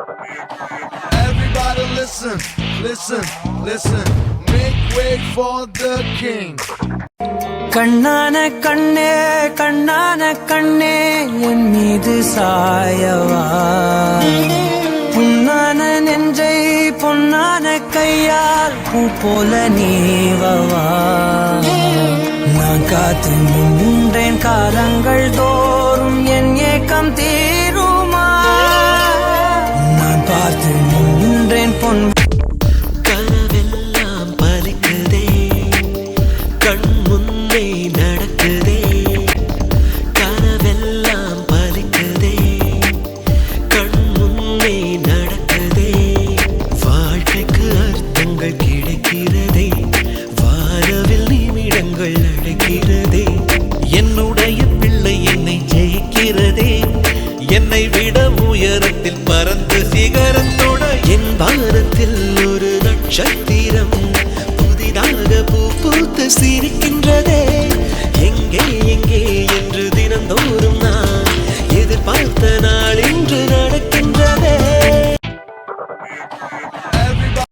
Everybody listen, listen, listen. Make way for the king. கண்ணான கண்ணே கண்ணான கண்ணே என் மீது சாயவா, புண்ணான நெஞ்சை பொன்னான கையால் பூ போல நீவவா. நான் காத்து நின்றேன் காலங்கள் தோறும் என் ஏக்கம் தீருமா. நான் பார்த்து நின்றேன் பொன் கனவெல்லாம் பலிக்குதே, கண் முன்னே நடக்குதே. கனவெல்லாம் பலிக்குதே, கண் முன்னே நடக்குதே. வாழ்க்கைக்கு அர்த்தங்கள் கிடைக்கிறதே, வானவில் நிமிடங்கள் நடக்கிறதே. என்னுடைய பிள்ளை என்னை ஜெயிக்கிறதே, என்னை விட உயரத்தில் பறந்து சிகரத்தோட என் வானத்தில் ஒரு நட்சத்திரம் புதிதாக பூ பூத்து சிரிக்கின்றதே.